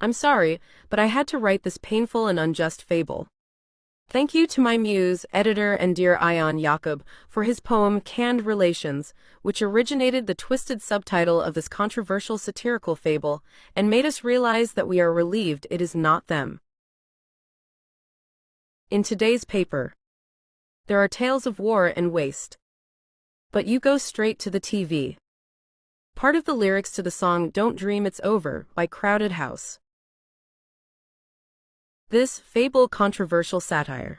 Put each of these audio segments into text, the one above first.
I'm sorry, but I had to write this painful and unjust fable. Thank you to my muse, editor, and dear Ion Jakob for his poem Canned Relations, which originated the twisted subtitle of this controversial satirical fable and made us realize that we are relieved it is not them. In today's paper, there are tales of war and waste. But you go straight to the TV. Part of the lyrics to the song Don't Dream It's Over by Crowded House. This fable controversial satire.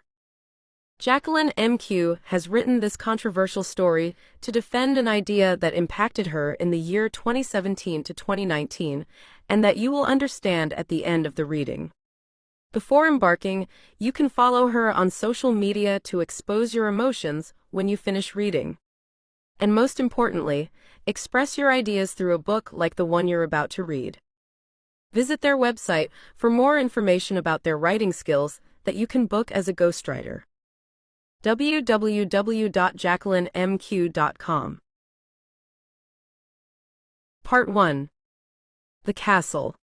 Jacqueline M.Q. has written this controversial story to defend an idea that impacted her in the year 2017 to 2019, and that you will understand at the end of the reading. Before embarking, you can follow her on social media to expose your emotions when you finish reading. And most importantly, express your ideas through a book like the one you're about to read. Visit their website for more information about their writing skills that you can book as a ghostwriter. www.jacquelinemq.com. Part 1. The Castle.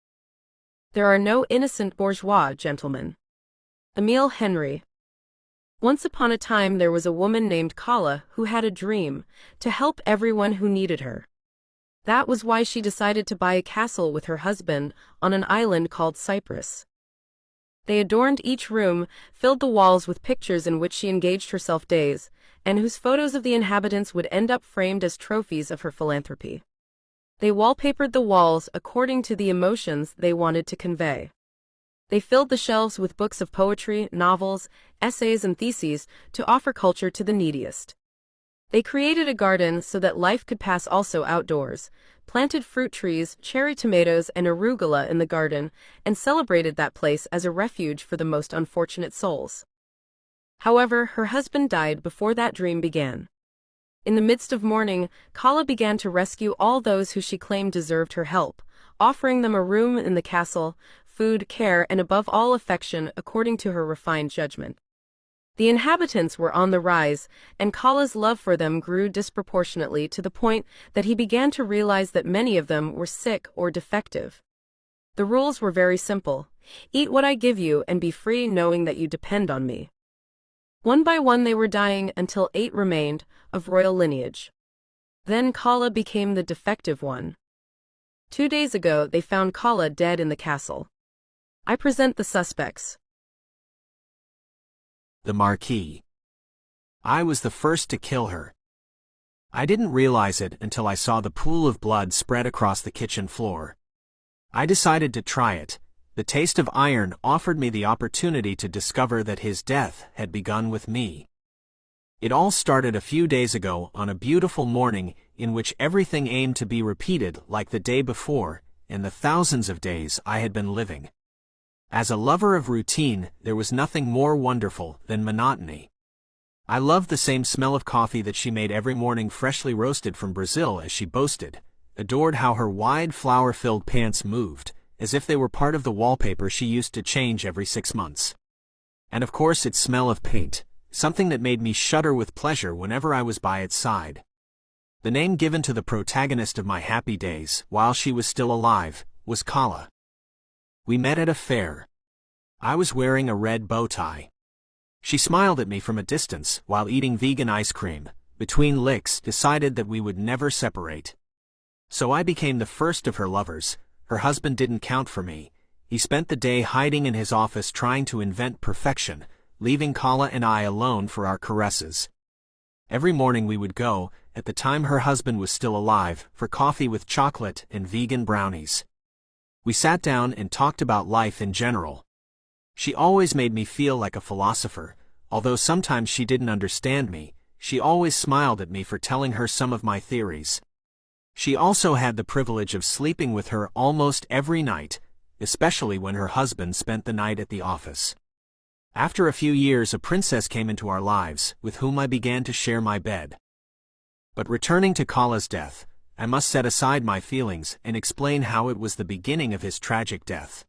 There are no innocent bourgeois, gentlemen. Emile Henry. Once upon a time there was a woman named Kala who had a dream to help everyone who needed her. That was why she decided to buy a castle with her husband on an island called Cyprus. They adorned each room, filled the walls with pictures in which she engaged herself days, and whose photos of the inhabitants would end up framed as trophies of her philanthropy. They wallpapered the walls according to the emotions they wanted to convey. They filled the shelves with books of poetry, novels, essays, and theses to offer culture to the neediest. They created a garden so that life could pass also outdoors, planted fruit trees, cherry tomatoes, and arugula in the garden, and celebrated that place as a refuge for the most unfortunate souls. However, her husband died before that dream began. In the midst of mourning, Kala began to rescue all those who she claimed deserved her help, offering them a room in the castle, food, care, and above all affection according to her refined judgment. The inhabitants were on the rise, and Kala's love for them grew disproportionately to the point that he began to realize that many of them were sick or defective. The rules were very simple: eat what I give you and be free knowing that you depend on me. One by one they were dying until 8 remained, of royal lineage. Then Kala became the defective one. 2 days ago they found Kala dead in the castle. I present the suspects. The Marquis. I was the first to kill her. I didn't realize it until I saw the pool of blood spread across the kitchen floor. I decided to try it. The taste of iron offered me the opportunity to discover that his death had begun with me. It all started a few days ago on a beautiful morning in which everything aimed to be repeated like the day before and the thousands of days I had been living. As a lover of routine, there was nothing more wonderful than monotony. I loved the same smell of coffee that she made every morning, freshly roasted from Brazil, as she boasted, adored how her wide flower-filled pants moved, as if they were part of the wallpaper she used to change every 6 months. And of course its smell of paint, something that made me shudder with pleasure whenever I was by its side. The name given to the protagonist of my happy days, while she was still alive, was Kala. We met at a fair. I was wearing a red bow tie. She smiled at me from a distance while eating vegan ice cream, between licks decided that we would never separate. So I became the first of her lovers. Her husband didn't count for me. He spent the day hiding in his office trying to invent perfection, leaving Kala and I alone for our caresses. Every morning we would go, at the time her husband was still alive, for coffee with chocolate and vegan brownies. We sat down and talked about life in general. She always made me feel like a philosopher. Although sometimes she didn't understand me, she always smiled at me for telling her some of my theories. She also had the privilege of sleeping with her almost every night, especially when her husband spent the night at the office. After a few years, a princess came into our lives, with whom I began to share my bed. But returning to Kala's death, I must set aside my feelings and explain how it was the beginning of his tragic death.